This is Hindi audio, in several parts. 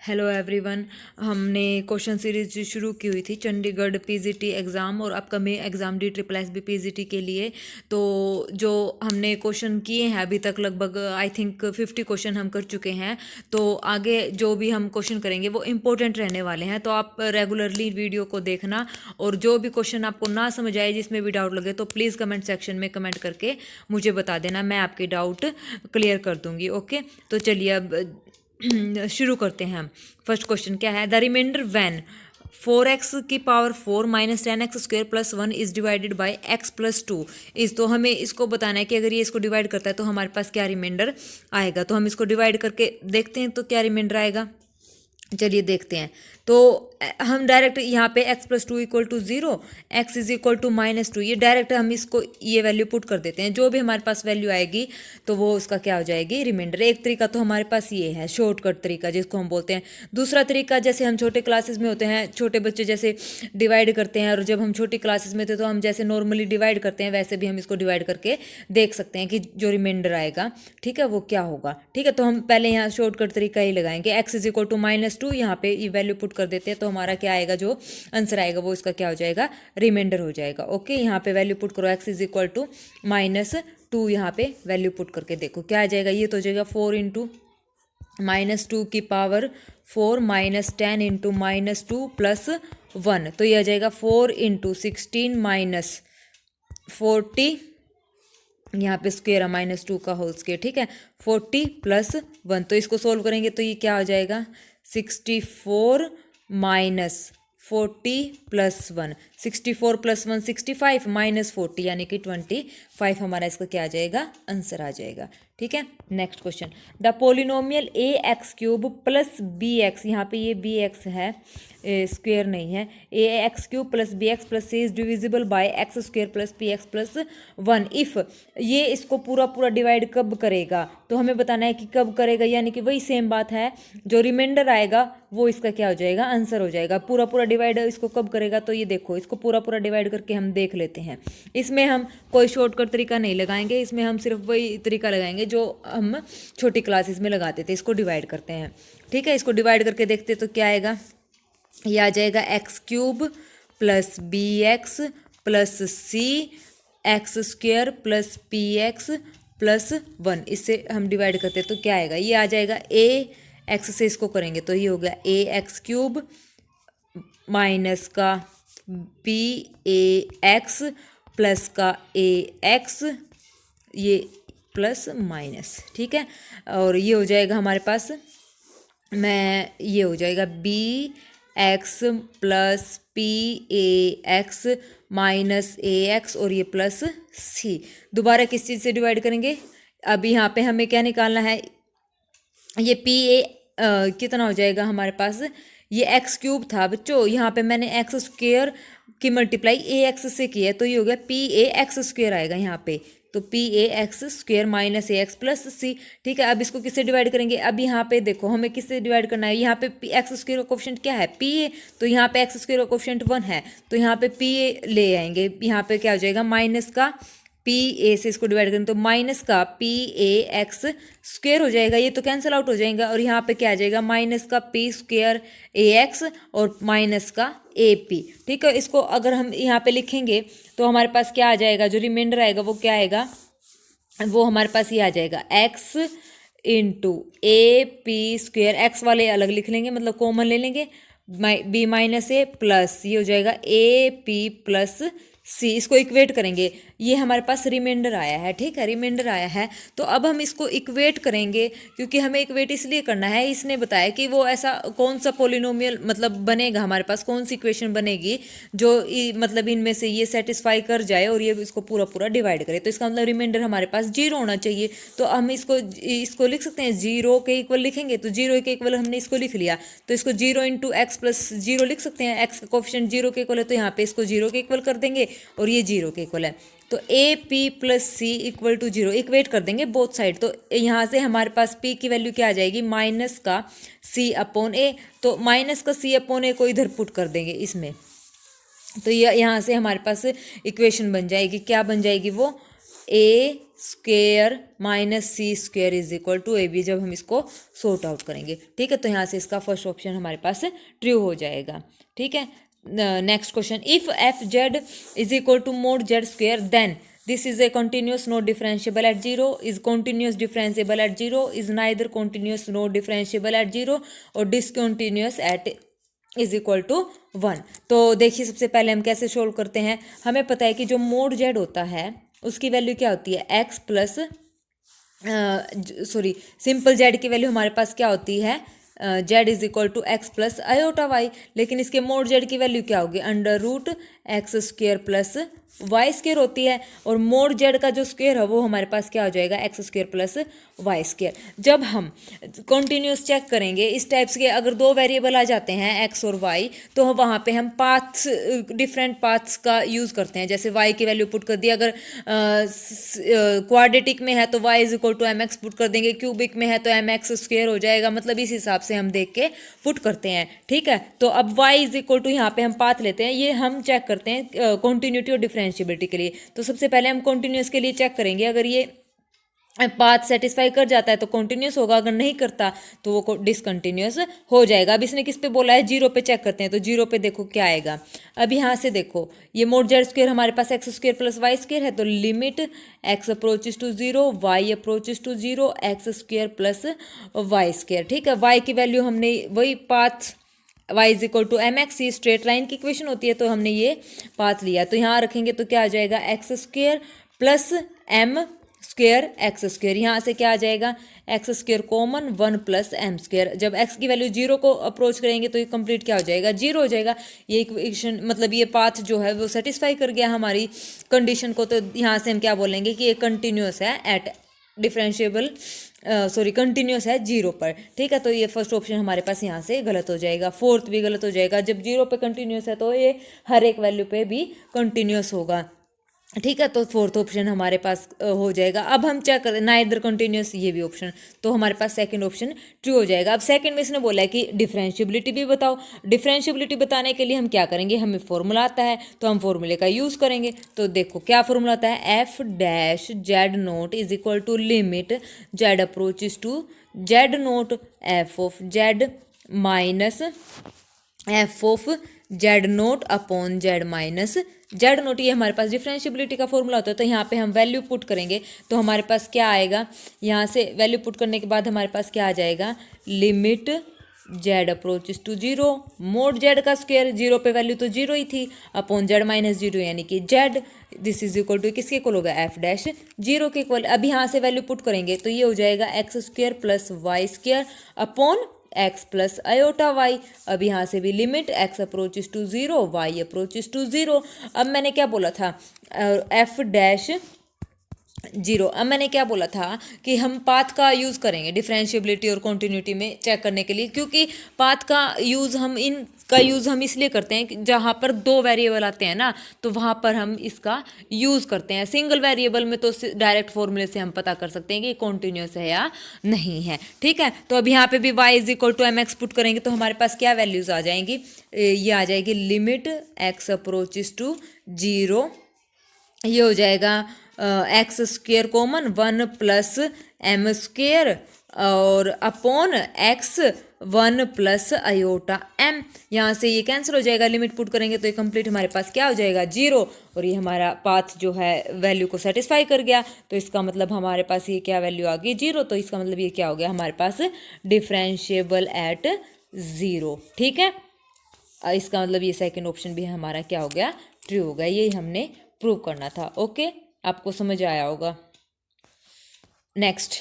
Hello everyone. हमने क्वेश्चन सीरीज शुरू की हुई थी चंडीगढ़ पीजीटी एग्ज़ाम और upcoming exam D triple S B PGT के लिए। तो जो हमने क्वेश्चन किए हैं अभी तक लगभग आई थिंक 50 क्वेश्चन हम कर चुके हैं। तो आगे जो भी हम क्वेश्चन करेंगे वो इम्पोर्टेंट रहने वाले हैं, तो आप रेगुलरली वीडियो को देखना और जो भी क्वेश्चन आपको ना समझ आए, जिसमें भी डाउट लगे, तो प्लीज़ कमेंट सेक्शन में कमेंट करके मुझे बता देना, मैं आपके डाउट क्लियर कर दूँगी। ओके, तो चलिए अब शुरू करते हैं हम। फर्स्ट क्वेश्चन क्या है, द रिमाइंडर व्हेन 4x की power 4 minus 10x square plus 1 is divided by x plus 2 इस। तो हमें इसको बताना है कि अगर ये इसको डिवाइड करता है तो हमारे पास क्या रिमाइंडर आएगा। तो हम इसको डिवाइड करके देखते हैं तो क्या रिमाइंडर आएगा। चलिए देखते हैं। तो हम डायरेक्ट यहाँ पे x plus 2 equal to 0, x is equal to minus 2, ये डायरेक्ट हम इसको ये वैल्यू पुट कर देते हैं। जो भी हमारे पास वैल्यू आएगी तो वो उसका क्या हो जाएगी, रिमाइंडर। एक तरीका तो हमारे पास ये है शॉर्टकट तरीका जिसको हम बोलते हैं। दूसरा तरीका, जैसे हम छोटे क्लासेस में होते हैं, छोटे बच्चे जैसे डिवाइड करते हैं, और जब हम छोटी क्लासेस में थे तो हम जैसे नॉर्मली डिवाइड करते हैं वैसे भी हम इसको डिवाइड करके देख सकते हैं कि जो रिमाइंडर आएगा, ठीक है, वो क्या होगा। ठीक है, तो हम पहले यहाँ शॉर्टकट तरीका ही लगाएंगे। x is equal to minus 2, यहाँ पे ये वैल्यू पुट कर देते हैं तो हमारा क्या आएगा, जो आंसर आएगा वो इसका क्या हो जाएगा, रिमाइंडर हो जाएगा। ओके, यहाँ पे वैल्यू पुट करो, x is equal to minus 2, यहाँ पे वैल्यू पुट करके देखो क्या आ जाएगा। ये तो हो जाएगा 4 इंटू माइनस 2 की power 4 minus 10 into minus 2 plus 1, तो ये आ जाएगा 4 इंटू 16 माइनस 40, यहाँ पे स्क्वेयर है माइनस 2 का होल स्क्वेयर, ठीक है, 40 प्लस 1। तो इसको सोल्व करेंगे तो ये क्या हो जाएगा, 64 माइनस 40 प्लस 1, 64 प्लस 1 65 माइनस 40 यानी कि 25 हमारा इसका क्या आ जाएगा, आंसर आ जाएगा। ठीक है, next question, the polynomial A X cube plus B X, यहाँ पे ये बी एक्स है, स्क्वेयर नहीं है, A X cube plus B X plus C is divisible by X square plus P X plus 1 if. ये इसको पूरा पूरा डिवाइड कब करेगा, तो हमें बताना है कि कब करेगा, यानी कि वही सेम बात है, जो रिमाइंडर आएगा वो इसका क्या हो जाएगा, आंसर हो जाएगा। पूरा पूरा डिवाइड इसको कब करेगा, तो ये देखो, इसको पूरा पूरा डिवाइड करके हम देख लेते हैं। इसमें हम कोई शॉर्टकट तरीका नहीं लगाएंगे, इसमें हम सिर्फ वही तरीका लगाएंगे जो हम छोटी क्लासेस में लगाते थे। इसको डिवाइड करते हैं, ठीक है, इसको डिवाइड करके देखते तो क्या आएगा, ये आ जाएगा X cube plus B X plus C X square plus P X plus 1, इससे हम डिवाइड करते हैं तो क्या आएगा, ये आ जाएगा ए एक्स से इसको करेंगे तो ये हो गया ए एक्स क्यूब माइनस का पी ए एक्स प्लस का ए एक्स, ये प्लस माइनस, ठीक है, और ये हो जाएगा हमारे पास, ये हो जाएगा B X plus P A X minus A X और ये प्लस सी। दोबारा किस चीज़ से डिवाइड करेंगे, अब यहाँ पे हमें क्या निकालना है, ये पी ए कितना हो जाएगा हमारे पास, ये एक्स क्यूब था बच्चों, यहाँ पे मैंने एक्स स्क्वेयर की मल्टीप्लाई ए एक्स से की है तो ये हो गया पी ए एक्स स्क्वेयर आएगा यहाँ पे, तो P A X square minus A X plus C. ठीक है, अब इसको किससे डिवाइड करेंगे, अब यहाँ पे देखो हमें किससे डिवाइड करना है, यहाँ पे एक्स स्क्वेयर का कोफिशिएंट क्या है, पी ए, तो यहाँ पे एक्स स्क्वेयर का कोफिशिएंट 1 है, तो यहाँ पे पी ए ले आएंगे, यहाँ पे क्या हो जाएगा, माइनस का पी ए से इसको डिवाइड करें तो माइनस का पी ए एक्स स्क्वेयर हो जाएगा, ये तो कैंसिल आउट हो जाएगा, और यहाँ पे क्या आ जाएगा, माइनस का पी स्क्वेयर ए एक्स और माइनस का ए पी। ठीक है, इसको अगर हम यहाँ पे लिखेंगे तो हमारे पास क्या आ जाएगा, जो रिमाइंडर आएगा वो क्या आएगा, वो हमारे पास ये आ जाएगा x into A P square, x वाले अलग लिख लेंगे मतलब कॉमन ले लेंगे, बी माइनस ए प्लस ये हो जाएगा ए पी प्लस सी, इसको इक्वेट करेंगे, ये हमारे पास रिमाइंडर आया है। ठीक है, रिमाइंडर आया है तो अब हम इसको इक्वेट करेंगे, क्योंकि हमें इक्वेट इसलिए करना है, इसने बताया कि वो ऐसा कौन सा पोलिनोमियल मतलब बनेगा, हमारे पास कौन सी इक्वेशन बनेगी जो मतलब इनमें से ये सेटिस्फाई कर जाए और ये इसको पूरा पूरा डिवाइड करे, तो इसका मतलब रिमाइंडर हमारे पास 0 होना चाहिए। तो हम इसको लिख सकते हैं, 0 के इक्वल लिखेंगे तो 0 के इक्वल हमने इसको लिख लिया, तो इसको 0 इंटू एक्स प्लस 0 लिख सकते हैं, एक्स का कोफिशिएंट 0 के इक्वल है तो यहाँ पे इसको 0 के इक्वल कर देंगे और ये 0 के इक्वल है, तो A P plus C equal to 0 equate कर देंगे बोथ साइड। तो यहाँ से हमारे पास पी की वैल्यू क्या आ जाएगी, माइनस का सी अपॉन ए, तो माइनस का सी अपॉन ए को इधर पुट कर देंगे इसमें, तो ये यहाँ से हमारे पास इक्वेशन बन जाएगी, क्या बन जाएगी वो, a square minus c square is equal to A b, जब हम इसको सॉर्ट आउट करेंगे। ठीक है, तो यहाँ से इसका फर्स्ट ऑप्शन हमारे पास ट्रू हो जाएगा। ठीक है, next question, if F Z is equal to mod Z square then this is a continuous not differentiable at 0, is continuous differentiable at 0, is neither continuous nor differentiable at 0 और discontinuous at is equal to 1। तो देखिए सबसे पहले हम कैसे सोल्व करते हैं। हमें पता है कि जो मोड जेड होता है उसकी वैल्यू क्या होती है, X plus sorry simple Z की वैल्यू हमारे पास क्या होती है, Z is equal to X plus iota Y. लेकिन इसके मोड जेड की वैल्यू क्या होगी, under root X square plus Y square होती है। और मोड जेड का जो स्क्वेयर है वो हमारे पास क्या हो जाएगा, x square plus Y square. जब हम कॉन्टिन्यूस चेक करेंगे इस टाइप्स के, अगर दो वेरिएबल आ जाते हैं एक्स और वाई, तो वहाँ पे हम पाथ्स, डिफरेंट पाथ्स का यूज़ करते हैं। जैसे वाई की वैल्यू पुट कर दी, अगर क्वाड्रेटिक में है तो Y is equal to M X put कर देंगे, क्यूबिक में है तो एम एक्स स्क्वेयर हो जाएगा। मतलब इस हिसाब से हम देख के पुट करते हैं। ठीक है, तो अब वाई इज इक्वल टू यहाँ पे हम पाथ लेते हैं, ये हम चेक करते हैं कॉन्टिन्यूटी और डिफरेंशिएबिलिटी के लिए। तो सबसे पहले हम कॉन्टिन्यूस के लिए चेक करेंगे, अगर ये पाथ सेटिस्फाई कर जाता है तो कॉन्टिन्यूस होगा, अगर नहीं करता तो वो डिसकंटिन्यूस हो जाएगा। अब इसने किस पे बोला है, जीरो पे चेक करते हैं। तो जीरो पे देखो क्या आएगा। अब यहाँ से देखो ये मोड जेड स्क्वेयर हमारे पास x square plus Y square है, तो limit x approaches to zero Y approaches to zero x square plus Y square. ठीक है, वाई की वैल्यू हमने वही path y is equal to M x, ये स्ट्रेट लाइन की इक्वेशन होती है, तो हमने ये पाथ लिया। तो यहाँ रखेंगे तो क्या आ जाएगा, x square plus M square X square. यहाँ से क्या आ जाएगा, x square common 1 plus M square. जब एक्स की वैल्यू जीरो को अप्रोच करेंगे तो ये कंप्लीट क्या हो जाएगा, जीरो हो जाएगा। ये इक्वेशन मतलब ये पाथ जो है वो सेटिस्फाई कर गया हमारी कंडीशन को। तो यहाँ से हम क्या बोलेंगे कि ये कंटिन्यूस है एट डिफरेंशिएबल कंटिन्यूस है जीरो पर। ठीक है, तो ये फर्स्ट ऑप्शन हमारे पास यहाँ से गलत हो जाएगा। फोर्थ भी गलत हो जाएगा, जब जीरो पे कंटिन्यूस है तो ये हर एक वैल्यू पे भी कंटिन्यूस होगा। ठीक है, तो फोर्थ ऑप्शन हमारे पास हो जाएगा। अब हम चेक करें नाइदर कंटिन्यूस, ये भी ऑप्शन, तो हमारे पास सेकंड ऑप्शन ट्रू हो जाएगा। अब सेकंड में इसने बोला है कि डिफरेंशिएबिलिटी भी बताओ। डिफरेंशिएबिलिटी बताने के लिए हम क्या करेंगे, हमें फॉर्मूला आता है तो हम फॉर्मूले का यूज़ करेंगे। तो देखो क्या फॉर्मूला आता है, F dash Z naught is equal to limit Z approaches to Z naught F of Z minus F of Z naught upon Z minus Z naught. ये हमारे पास डिफरेंशिएबिलिटी का फॉर्मूला होता है। तो यहाँ पे हम वैल्यू पुट करेंगे तो हमारे पास क्या आएगा, यहाँ से वैल्यू पुट करने के बाद हमारे पास क्या आ जाएगा, limit Z approaches to zero mod Z का स्क्वायर, जीरो पे वैल्यू तो जीरो ही थी, अपॉन जेड माइनस जीरो यानी कि Z, this is equal to किसके इक्वल होगा, एफ डैश जीरो के इक्वल। अब यहाँ से वैल्यू पुट करेंगे तो ये हो जाएगा X square plus Y square upon X plus iota Y. अब यहाँ से भी limit x approaches to zero Y approaches to zero. अब मैंने क्या बोला था, एफ डैश जीरो। अब मैंने क्या बोला था कि हम पाथ का यूज़ करेंगे डिफरेंशिएबिलिटी और कॉन्टिन्यूटी में चेक करने के लिए, क्योंकि पाथ का यूज़ हम इसलिए करते हैं कि जहाँ पर दो वेरिएबल आते हैं ना, तो वहाँ पर हम इसका यूज़ करते हैं। सिंगल वेरिएबल में तो डायरेक्ट फॉर्मूले से हम पता कर सकते हैं कि कॉन्टिन्यूस है या नहीं है। ठीक है, तो अब यहाँ पे भी y is equal to M X put करेंगे तो हमारे पास क्या वैल्यूज़ आ जाएंगी, ये आ जाएगी limit x approaches to zero, ये हो जाएगा x square common 1 plus M square और upon x 1 plus iota m. यहाँ से ये कैंसिल हो जाएगा, लिमिट पुट करेंगे तो ये कंप्लीट हमारे पास क्या हो जाएगा, जीरो। और ये हमारा पाथ जो है वैल्यू को सेटिस्फाई कर गया, तो इसका मतलब हमारे पास ये क्या वैल्यू आ गई, जीरो। तो इसका मतलब ये क्या हो गया, हमारे पास डिफरेंशिएबल एट ज़ीरो। ठीक है, इसका मतलब ये सेकेंड ऑप्शन भी हमारा क्या हो गया, ट्रू हो गया। यही हमने प्रूव करना था। ओके, आपको समझ आया होगा। Next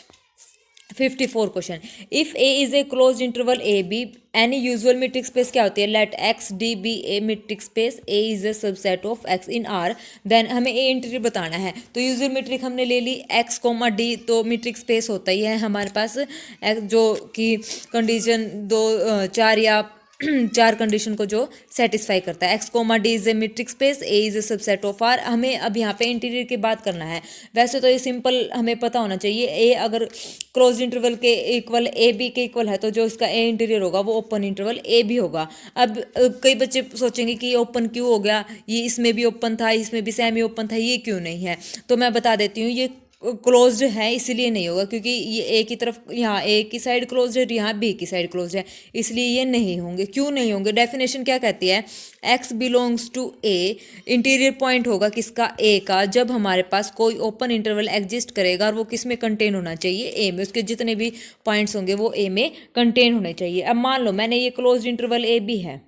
54 question, if A is a closed interval A B any usual metric space क्या होती है, let X D B A metric space A is a subset of X in R, then हमें ए इंटीरियर बताना है। तो यूजुअल मीट्रिक हमने ले ली एक्स कोमा डी, तो मीट्रिक स्पेस होता ही है हमारे पास जो कि कंडीशन चार या चार कंडीशन को जो सेटिस्फाई करता है। X comma D is a metric space, A is a subset of R. हमें अब यहाँ पे इंटीरियर की बात करना है। वैसे तो ये सिंपल हमें पता होना चाहिए, ए अगर क्लोज इंटरवल के इक्वल ए बी के इक्वल है तो जो इसका ए इंटीरियर होगा वो ओपन इंटरवल ए भी होगा। अब कई बच्चे सोचेंगे कि ये ओपन क्यों हो गया, ये इसमें भी ओपन था, इसमें भी सेमी ओपन था, ये क्यों नहीं है। तो मैं बता देती हूँ, ये क्लोज्ड है इसलिए नहीं होगा, क्योंकि ये ए की तरफ यहाँ ए की साइड क्लोज्ड है, यहाँ बी की साइड क्लोज्ड है, इसलिए ये नहीं होंगे। क्यों नहीं होंगे? डेफिनेशन क्या कहती है? x belongs to A, interior point होगा किसका? ए का, जब हमारे पास कोई ओपन इंटरवल एग्जिस्ट करेगा और वो किस में कंटेन होना चाहिए? ए में। उसके जितने भी पॉइंट्स होंगे वो ए में कंटेन होने चाहिए। अब मान लो मैंने ये क्लोज्ड इंटरवल ए बी है,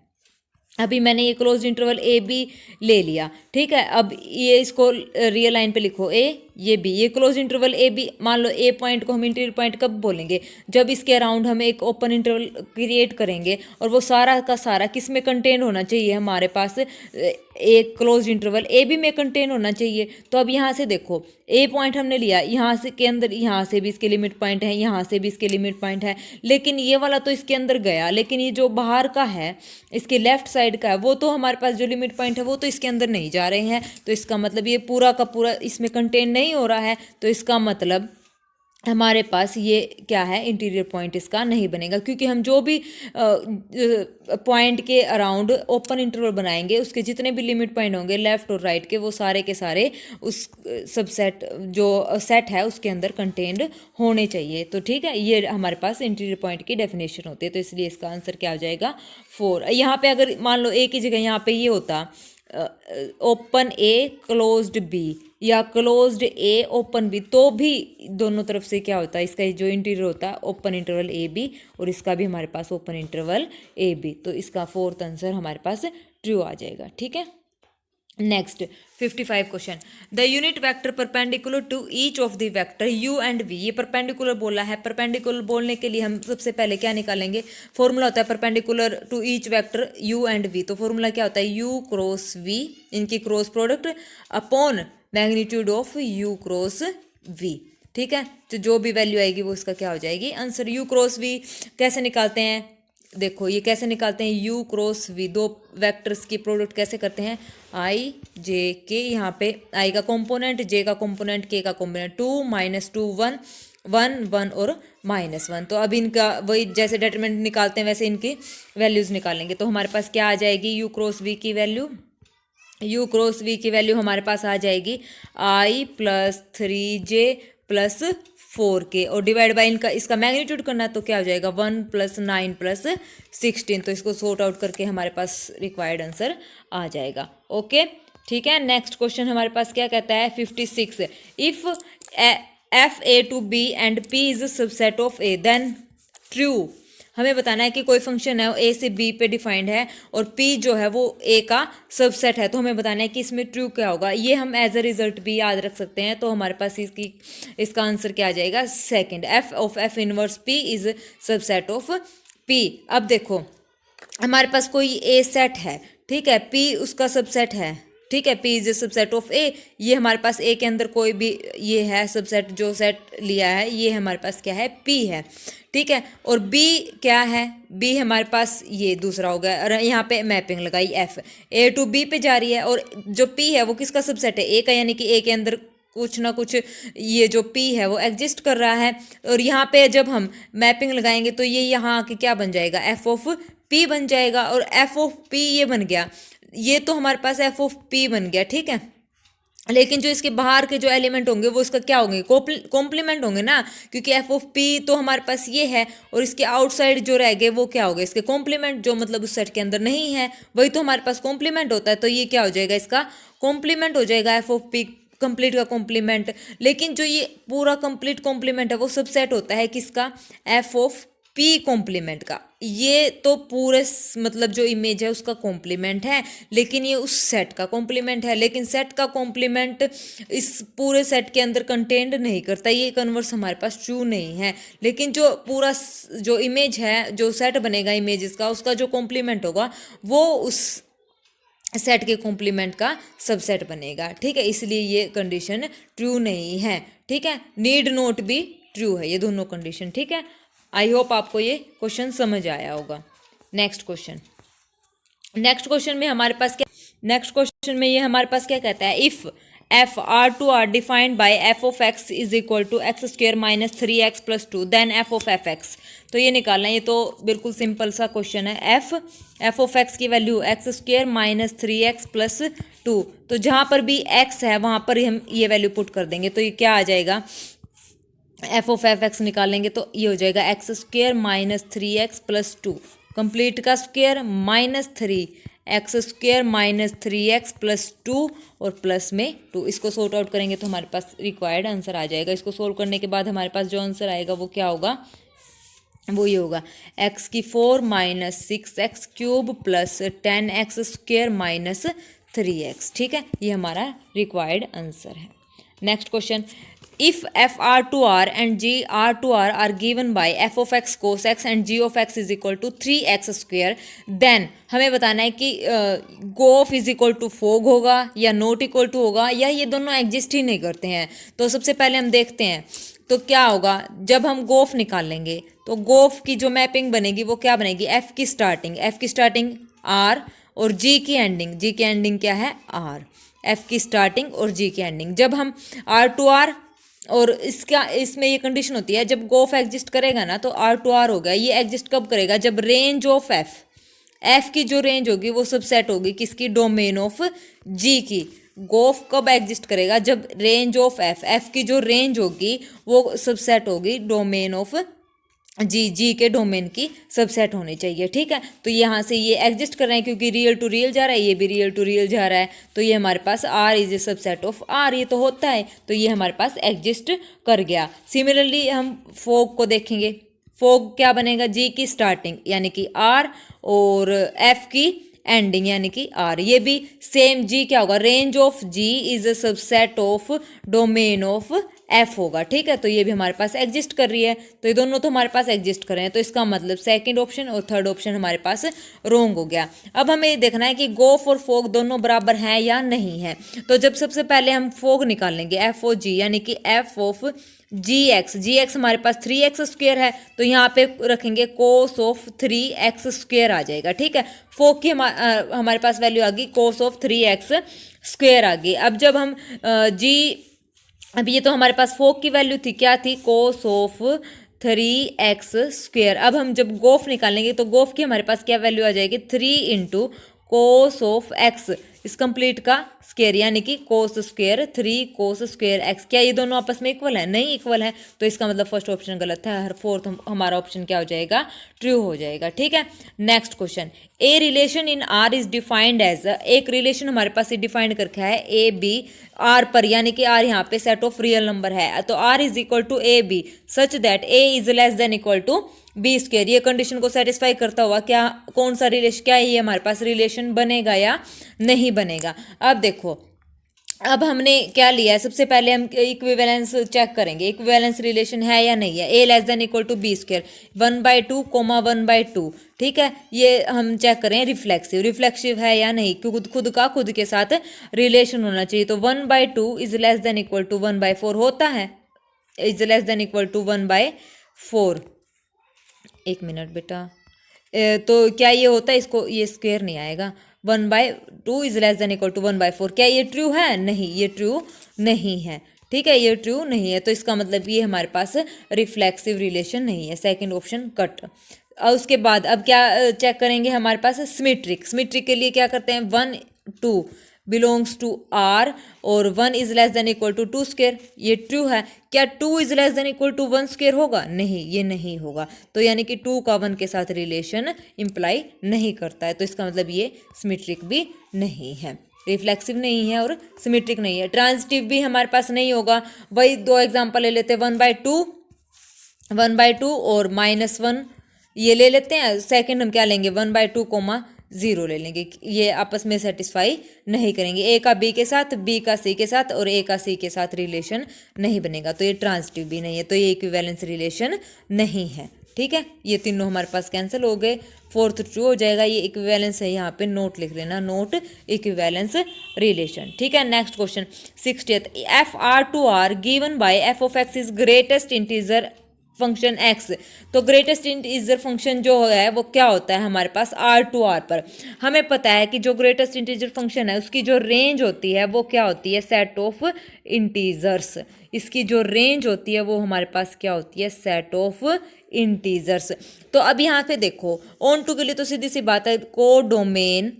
अभी मैंने ये क्लोज्ड इंटरवल ए बी ले लिया, ठीक है। अब ये इसको रियल लाइन पे लिखो, ए ये बी, ये क्लोज इंटरवल ए बी। मान लो ए पॉइंट को हम इंटीरियर पॉइंट कब बोलेंगे? जब इसके अराउंड हम एक ओपन इंटरवल क्रिएट करेंगे और वो सारा का सारा किस में कंटेन होना चाहिए? हमारे पास एक क्लोज इंटरवल ए बी में कंटेन होना चाहिए। तो अब यहाँ से देखो, ए पॉइंट हमने लिया, यहाँ से के अंदर यहाँ से भी इसके लिमिट पॉइंट है, यहाँ से भी इसके लिमिट पॉइंट है, लेकिन ये वाला तो इसके अंदर गया, लेकिन ये जो बाहर का है इसके लेफ्ट साइड का है, वो तो हमारे पास जो लिमिट पॉइंट है वो तो इसके अंदर नहीं जा रहे हैं। तो इसका मतलब ये पूरा का पूरा इसमें कंटेन नहीं हो रहा है, तो इसका मतलब हमारे पास ये क्या है? इंटीरियर पॉइंट इसका नहीं बनेगा, क्योंकि हम जो भी पॉइंट के अराउंड ओपन इंटरवल बनाएंगे उसके जितने भी लिमिट पॉइंट होंगे लेफ्ट और राइट के, वो सारे के सारे उस सबसेट जो सेट है उसके अंदर कंटेन्ड होने चाहिए। तो ठीक है, ये हमारे पास इंटीरियर पॉइंट की डेफिनेशन होती है। तो इसलिए इसका आंसर क्या हो जाएगा? 4। यहाँ पे अगर मान लो ए की जगह यहाँ पे ये होता ओपन ए क्लोज्ड बी या क्लोज्ड ए ओपन बी, तो भी दोनों तरफ से क्या होता है? इसका जो इंटीरियर होता है ओपन इंटरवल ए बी, और इसका भी हमारे पास ओपन इंटरवल ए बी। तो इसका 4th आंसर हमारे पास ट्रू आ जाएगा। ठीक है, next 55 question, the unit vector perpendicular to each of the vector u and v। ये परपेंडिकुलर बोला है, परपेंडिकुलर बोलने के लिए हम सबसे पहले क्या निकालेंगे? फॉर्मूला होता है perpendicular to each vector u and v। तो फॉर्मूला क्या होता है? u क्रॉस v, इनकी cross product upon magnitude of u cross v। ठीक है, तो जो भी वैल्यू आएगी वो इसका क्या हो जाएगी? आंसर। u क्रॉस v कैसे निकालते हैं? देखो ये कैसे निकालते हैं? u क्रॉस v, दो वेक्टर्स की प्रोडक्ट कैसे करते हैं? i j k, यहाँ पे i का कंपोनेंट, j का कंपोनेंट, k का कंपोनेंट, 2 - 2 1 1 1 और -1। तो अब इनका वही जैसे डिटरमिनेंट निकालते हैं वैसे इनकी वैल्यूज़ निकालेंगे। तो हमारे पास क्या आ जाएगी? u क्रॉस v की वैल्यू, u क्रॉस v की वैल्यू हमारे पास आ जाएगी i + 3j + 4k, और डिवाइड बाय इनका इसका मैग्नीट्यूड करना है तो क्या हो जाएगा? 1 + 9 + 16। तो इसको सॉर्ट आउट करके हमारे पास रिक्वायर्ड आंसर आ जाएगा। ओके, ठीक है। नेक्स्ट क्वेश्चन हमारे पास क्या कहता है? 56, if f a to b and p is subset of a then true. हमें बताना है कि कोई फंक्शन है ए से बी पे डिफाइंड है और पी जो है वो ए का सबसेट है, तो हमें बताना है कि इसमें ट्रू क्या होगा। ये हम एज अ रिजल्ट भी याद रख सकते हैं। तो हमारे पास इसका आंसर क्या आ जाएगा? Second, F of F inverse P is subset of P. अब देखो हमारे पास कोई ए सेट है, ठीक है, पी उसका सबसेट है, ठीक है, पी इज सबसेट ऑफ ए। ये हमारे पास ए के अंदर कोई भी ये है सबसेट, जो सेट लिया है ये हमारे पास क्या है? पी है, ठीक है। और बी क्या है? बी हमारे पास ये दूसरा हो गया, और यहाँ पे मैपिंग लगाई एफ, ए टू बी पे जा रही है, और जो पी है वो किसका सबसेट है? ए का, यानी कि ए के अंदर कुछ ना कुछ ये जो पी है वो एग्जिस्ट कर रहा है। और यहाँ पे जब हम मैपिंग लगाएंगे तो ये यहाँ आके क्या बन जाएगा? एफ ऑफ पी बन जाएगा, और एफ ऑफ पी ये बन गया, ये तो हमारे पास एफ ऑफ पी बन गया, ठीक है। लेकिन जो इसके बाहर के जो एलिमेंट होंगे वो इसका क्या होंगे? कॉम्प्लीमेंट होंगे ना, क्योंकि एफ ऑफ पी तो हमारे पास ये है, और इसके आउटसाइड जो रह गए वो क्या हो गए? इसके कॉम्प्लीमेंट, जो मतलब उस सेट के अंदर नहीं है वही तो हमारे पास कॉम्प्लीमेंट होता है। तो ये क्या हो जाएगा? इसका कॉम्प्लीमेंट हो जाएगा, एफ ऑफ पी कंप्लीट का कॉम्प्लीमेंट। लेकिन जो ये पूरा कंप्लीट कॉम्प्लीमेंट है वो सबसेट होता है किसका? एफ ऑफ पी कॉम्प्लीमेंट का। ये तो पूरे मतलब जो इमेज है उसका कॉम्प्लीमेंट है, लेकिन ये उस सेट का कॉम्प्लीमेंट है। लेकिन सेट का कॉम्प्लीमेंट इस पूरे सेट के अंदर कंटेंड नहीं करता, ये कन्वर्स हमारे पास ट्रू नहीं है। लेकिन जो पूरा जो इमेज है, जो सेट बनेगा इमेजेस का, उसका जो कॉम्प्लीमेंट होगा वो उस सेट के कॉम्प्लीमेंट का सबसेट बनेगा, ठीक है। इसलिए ये कंडीशन ट्रू नहीं है, ठीक है। नीड नॉट बी ट्रू है, ये दोनों कंडीशन, ठीक है। आई होप आपको ये क्वेश्चन समझ आया होगा। नेक्स्ट क्वेश्चन में हमारे पास क्या, नेक्स्ट क्वेश्चन में ये हमारे पास क्या कहता है? If F R to R defined by F of X is equal to x² - 3x + 2 then F of F X. तो ये निकालना है, ये तो बिल्कुल सिंपल सा क्वेश्चन है। एफ ऑफ एक्स की वैल्यू x² - 3x + 2। तो जहाँ पर भी x है वहाँ पर हम ये वैल्यू पुट कर देंगे, तो ये क्या आ जाएगा, एफ ऑफ एफ एक्स निकालेंगे तो ये हो जाएगा x square minus 3x plus 2, complete का square minus 3x² minus 3x plus 2 और प्लस में 2। इसको सॉर्ट आउट करेंगे तो हमारे पास रिक्वायर्ड आंसर आ जाएगा। इसको सोल्व करने के बाद हमारे पास जो आंसर आएगा वो क्या होगा, वो ये होगा x⁴ minus 6x³ plus 10x² minus 3x। ठीक है, ये हमारा रिक्वायर्ड आंसर है। Next question, if f(r)(r) and g(r)(r) are given by f of x cos x and g of x is equal to 3x², then हमें बताना है कि गोफ इज इक्वल टू फोग होगा या नॉट इक्वल टू होगा या ये दोनों एग्जिस्ट ही नहीं करते हैं। तो सबसे पहले हम देखते हैं तो क्या होगा, जब हम गोफ निकाल लेंगे तो गोफ की जो मैपिंग बनेगी वो क्या बनेगी, f की स्टार्टिंग r और g की एंडिंग क्या है r, f की स्टार्टिंग और g की एंडिंग। जब हम r₂r और इसमें ये कंडीशन होती है जब गोफ एग्जिस्ट करेगा ना तो r₂r होगा। ये एग्जिस्ट कब करेगा, जब रेंज ऑफ f की जो रेंज होगी वो सबसेट होगी किसकी, डोमेन ऑफ g की। गोफ कब एग्जिस्ट करेगा, जब रेंज ऑफ f की जो रेंज होगी वो सबसेट होगी डोमेन ऑफ जी के डोमेन की सबसेट होनी चाहिए। ठीक है, तो यहाँ से ये एग्जिस्ट कर रहे हैं क्योंकि रियल टू रियल जा रहा है, ये भी रियल टू रियल जा रहा है, तो ये हमारे पास r is a subset of r, ये तो होता है, तो ये हमारे पास एग्जिस्ट कर गया। सिमिलरली हम फोग को देखेंगे, फोग क्या बनेगा, g की स्टार्टिंग यानी कि r और f की एंडिंग यानी कि r, ये भी सेम g क्या होगा, range of g is a subset of domain of f होगा। ठीक है, तो ये भी हमारे पास एग्जिस्ट कर रही है, तो ये दोनों तो हमारे पास एग्जिस्ट कर रहे हैं, तो इसका मतलब सेकंड ऑप्शन और थर्ड ऑप्शन हमारे पास रोंग हो गया। अब हमें ये देखना है कि गोफ और फोग दोनों बराबर हैं या नहीं है। तो जब सबसे पहले हम फोग निकालेंगे एफ ओ जी यानी कि एफ ऑफ जी एक्स हमारे पास 3x² है, तो यहाँ पे रखेंगे कोस ऑफ 3x² आ जाएगा। ठीक है, फोग की हमारे पास वैल्यू आ गई कोस ऑफ 3x² आ गई। अब जब हम अब ये तो हमारे पास फोग की वैल्यू थी, क्या थी, कोस ऑफ 3x²। अब हम जब गोफ निकालेंगे तो गोफ की हमारे पास क्या वैल्यू आ जाएगी, 3 इंटू कोस ऑफ x इस कंप्लीट का स्क्वायर यानी कि cos square 3 cos square x। क्या ये दोनों आपस में इक्वल है, नहीं इक्वल है, तो इसका मतलब फर्स्ट ऑप्शन गलत है, हर फोर्थ हमारा ऑप्शन क्या हो जाएगा, ट्रू हो जाएगा। ठीक है, next question, a relation in r is defined as, एक रिलेशन हमारे पास डिफाइंड करके है ए बी r पर, यानी कि r यहाँ पे सेट ऑफ रियल नंबर है, तो r is equal to A B such that a is less than equal to B square. ये कंडीशन को सेटिस्फाई करता हुआ क्या, कौन सा रिलेशन, क्या ये हमारे पास रिलेशन बनेगा या नहीं बनेगा। अब देखो, अब हमने क्या लिया है, सबसे पहले हम इक्विवेलेंस चेक करेंगे, इक्विवेलेंस रिलेशन है या नहीं है, a less than equal to B square 1/2 1/2। ठीक है, ये हम चेक करें रिफ्लेक्सिव है या नहीं, क्योंकि खुद का खुद के साथ रिलेशन होना चाहिए। तो 1/2 is less than equal to 1/4 होता है, is less than equal to 1/4। एक मिनट बेटा, तो क्या ये होता है, इसको ये स्क्वायर नहीं आएगा, 1/2 is less than equal to 1/4। क्या ये ट्रू है, नहीं, ये ट्रू नहीं है। ठीक है, ये ट्रू नहीं है, तो इसका मतलब ये हमारे पास रिफ्लेक्सिव रिलेशन नहीं है, सेकंड ऑप्शन कट। और उसके बाद अब क्या चेक करेंगे, हमारे पास सिमेट्रिक के लिए क्या करते हैं, 1 2 बिलोंग्स टू r और 1 is less than equal to 2 square, ये ट्रू है। क्या 2 is less than equal to 1 square होगा, नहीं, ये नहीं होगा, तो यानी कि 2 का 1 के साथ रिलेशन इंप्लाई नहीं करता है, तो इसका मतलब ये सिमेट्रिक भी नहीं है, रिफ्लेक्सिव नहीं है और सिमेट्रिक नहीं है। ट्रांजिटिव भी हमारे पास नहीं होगा, वही दो एग्जांपल ले लेते हैं, 1/2 और -1 ये ले लेते हैं। सेकंड हम क्या लेंगे, 1/2 0 ले लेंगे, ये आपस में सेटिस्फाई नहीं करेंगे, ए का बी के साथ, बी का सी के साथ और ए का सी के साथ रिलेशन नहीं बनेगा, तो ये ट्रांजिटिव भी नहीं है, तो ये इक्विवेलेंस रिलेशन नहीं है। ठीक है, ये तीनों हमारे पास कैंसिल हो गए, फोर्थ ट्रू हो जाएगा, ये इक्विवेलेंस है, यहाँ पे नोट लिख लेना, नोट इक्विवेलेंस रिलेशन। ठीक है, next question 60th, f(r)(r) given by f of x is greatest integer function x। तो ग्रेटेस्ट इंटीजर फंक्शन जो है वो क्या होता है हमारे पास, r₂r पर। हमें पता है कि जो ग्रेटेस्ट इंटीजर फंक्शन है उसकी जो रेंज होती है वो क्या होती है, सेट ऑफ इंटीजर्स। इसकी जो रेंज होती है वो हमारे पास क्या होती है, सेट ऑफ इंटीजर्स। तो अब यहाँ पे देखो, ऑन टू के लिए तो सीधी सी बात है, को डोमेन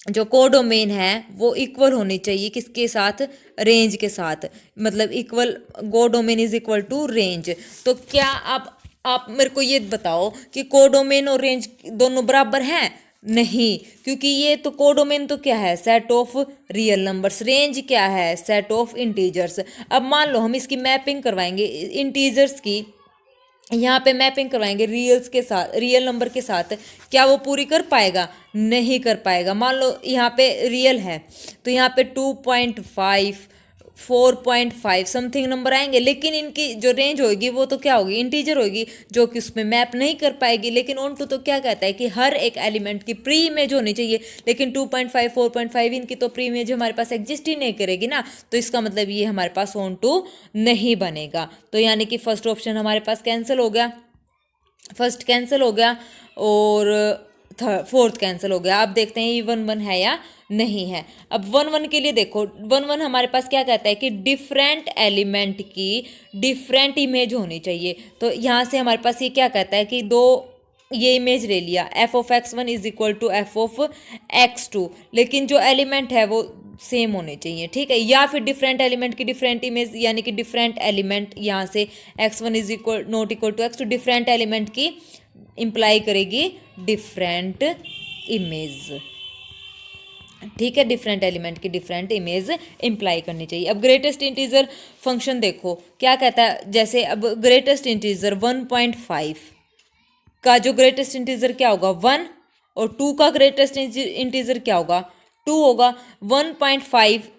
जो कोडोमेन है वो इक्वल होनी चाहिए किसके साथ, रेंज के साथ, मतलब equal, codomain is equal to range. तो क्या आप मेरे को ये बताओ कि कोडोमेन और रेंज दोनों बराबर हैं? नहीं, क्योंकि ये तो कोडोमेन तो क्या है, set of real numbers, range क्या है, सेट ऑफ इंटीजर्स। अब मान लो हम इसकी मैपिंग करवाएंगे इंटीजर्स की, यहाँ पे मैपिंग करवाएंगे रियल्स के साथ, रियल नंबर के साथ, क्या वो पूरी कर पाएगा? नहीं कर पाएगा। मान लो यहाँ पे रियल है तो यहाँ पे 2.5, 4.5 समथिंग नंबर आएंगे, लेकिन इनकी जो रेंज होगी वो तो क्या होगी, इंटीजर होगी, जो कि उसमें मैप नहीं कर पाएगी। लेकिन ऑन तो क्या कहता है कि हर एक एलिमेंट की प्री इमेज होनी चाहिए, लेकिन 2.5, 4.5 इनकी तो प्री इमेज हमारे पास एग्जिस्ट ही नहीं करेगी ना, तो इसका मतलब ये हमारे पास ऑन टू नहीं बनेगा। तो यानी कि फर्स्ट ऑप्शन हमारे पास कैंसिल हो गया, फर्स्ट कैंसिल हो गया और फोर्थ कैंसिल हो गया। अब देखते हैं ये 1 1 है या नहीं है। अब 1 1 के लिए देखो, 1 1 हमारे पास क्या कहता है कि डिफरेंट एलिमेंट की डिफरेंट इमेज होनी चाहिए। तो यहाँ से हमारे पास ये क्या कहता है कि दो ये इमेज ले लिया, F of x1 is equal to F of x2, लेकिन जो एलिमेंट है वो सेम होने चाहिए, ठीक है। या फिर डिफरेंट एलिमेंट की डिफरेंट इमेज, यानी कि डिफरेंट एलिमेंट यहाँ से x1 is equal not equal to x2, different element की इंप्लाई करेगी डिफरेंट इमेज, ठीक है। डिफरेंट एलिमेंट की डिफरेंट इमेज इंप्लाई करनी चाहिए। अब ग्रेटेस्ट इंटीजर फंक्शन देखो क्या कहता है, जैसे अब ग्रेटेस्ट इंटीजर 1.5 का जो ग्रेटेस्ट इंटीजर क्या होगा 1, और 2 का ग्रेटेस्ट इंटीजर क्या होगा 2 होगा। 1.5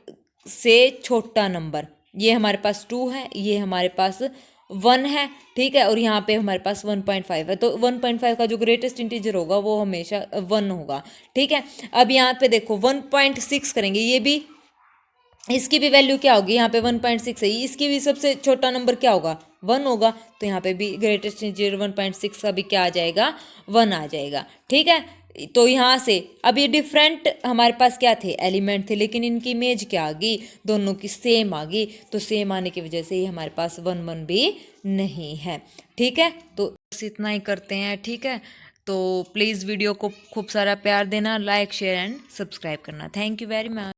से छोटा नंबर, ये हमारे पास 2 है, ये हमारे पास 1 है, ठीक है, और यहाँ पे हमारे पास 1.5 है। तो 1.5 का जो ग्रेटेस्ट इंटीजर होगा वो हमेशा 1 होगा, ठीक है। अब यहाँ पे देखो 1.6 करेंगे, ये भी, इसकी भी वैल्यू क्या होगी, यहाँ पे 1.6 है, इसकी भी सबसे छोटा नंबर क्या होगा 1 होगा, तो यहाँ पे भी ग्रेटेस्ट इंटीजर 1.6 का भी क्या आ जाएगा 1 आ जाएगा, ठीक है। तो यहाँ से अब ये डिफरेंट हमारे पास क्या थे, एलिमेंट थे, लेकिन इनकी इमेज क्या आ गई, दोनों की सेम आ गई, तो सेम आने की वजह से ही हमारे पास 1 1 भी नहीं है, ठीक है। तो बस इतना ही करते हैं, ठीक है। तो प्लीज़ वीडियो को खूब सारा प्यार देना, लाइक शेयर एंड सब्सक्राइब करना। Thank you very much.